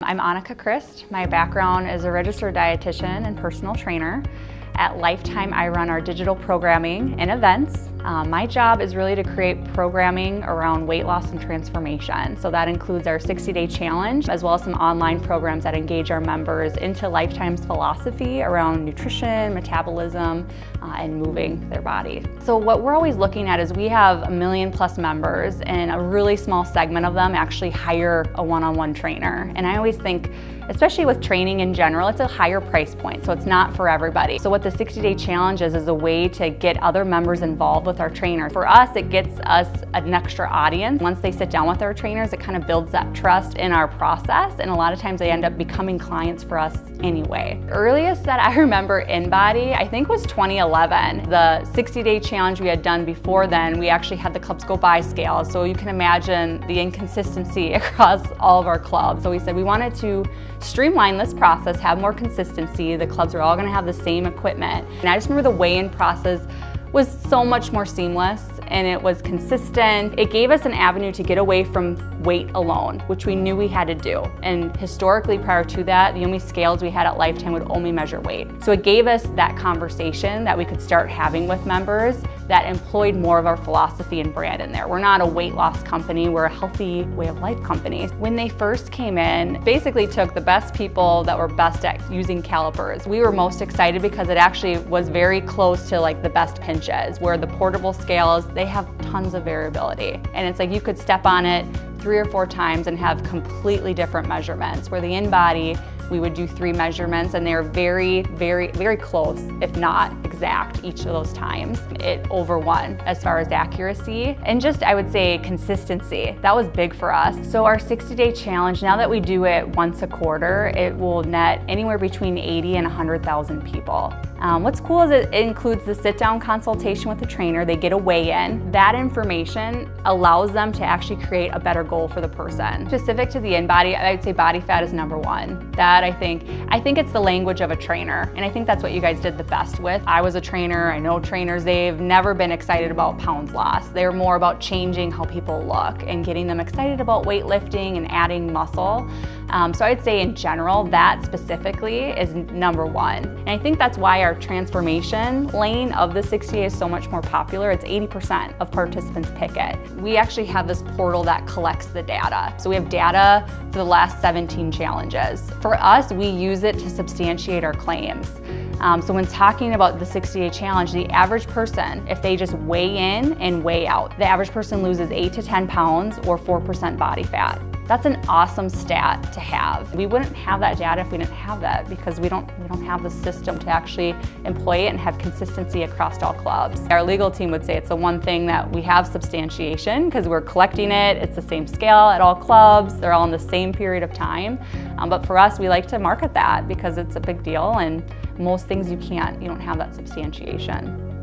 I'm Anika. My background is a registered dietitian and personal trainer. At Lifetime, I run our digital programming and events. My job is really to create programming around weight loss and transformation. So that includes our 60-day challenge, as well as some online programs that engage our members into Lifetime's philosophy around nutrition, metabolism, and moving their body. So what we're always looking at is we have 1 million+ members, and a really small segment of them actually hire a one-on-one trainer. And I always think, especially with training in general, it's a higher price point, so it's not for everybody. So what the 60-day challenge is a way to get other members involved with our trainer. For us, it gets us an extra audience. Once they sit down with our trainers, it kind of builds that trust in our process, and a lot of times they end up becoming clients for us anyway. The earliest that I remember InBody, I think, was 2011. The 60-day challenge we had done before then, we actually had the Clubs Go By scale, so you can imagine the inconsistency across all of our clubs. So we said we wanted to streamline this process, have more consistency. The clubs are all going to have the same equipment. And I just remember the weigh-in process was so much more seamless, and it was consistent. It gave us an avenue to get away from weight alone, which we knew we had to do. And historically, prior to that, the only scales we had at Lifetime would only measure weight. So it gave us that conversation that we could start having with members that employed more of our philosophy and brand in there. We're not a weight loss company, we're a healthy way of life company. When they first came in, basically took the best people that were best at using calipers. We were most excited because it actually was very close to like the best pinches, where the portable scales, they have tons of variability. And it's like you could step on it 3 or 4 times and have completely different measurements, where the InBody, we would do 3 measurements, and they're very, very, very close, if not exact, each of those times. It overwon as far as accuracy and just, I would say, consistency. That was big for us. So our 60-day challenge, now that we do it once a quarter, it will net anywhere between 80 and 100,000 people. What's cool is it includes the sit-down consultation with the trainer. They get a weigh-in. That information allows them to actually create a better goal for the person. Specific to the InBody, I'd say body fat is number 1. That I think it's the language of a trainer, and I think that's what you guys did the best with. I was a trainer, I know trainers, they've never been excited about pounds lost. They're more about changing how people look and getting them excited about weightlifting and adding muscle. So I'd say in general, that specifically is number 1. And I think that's why our transformation lane of the 60 is so much more popular. It's 80% of participants pick it. We actually have this portal that collects the data. So we have data for the last 17 challenges. For us, we use it to substantiate our claims. So when talking about the 60-day challenge, the average person, if they just weigh in and weigh out, the average person loses 8 to 10 pounds or 4% body fat. That's an awesome stat to have. We wouldn't have that data if we didn't have that, because we don't have the system to actually employ it and have consistency across all clubs. Our legal team would say it's the one thing that we have substantiation, because we're collecting it, it's the same scale at all clubs, they're all in the same period of time. But for us, we like to market that because it's a big deal, and most things you don't have that substantiation.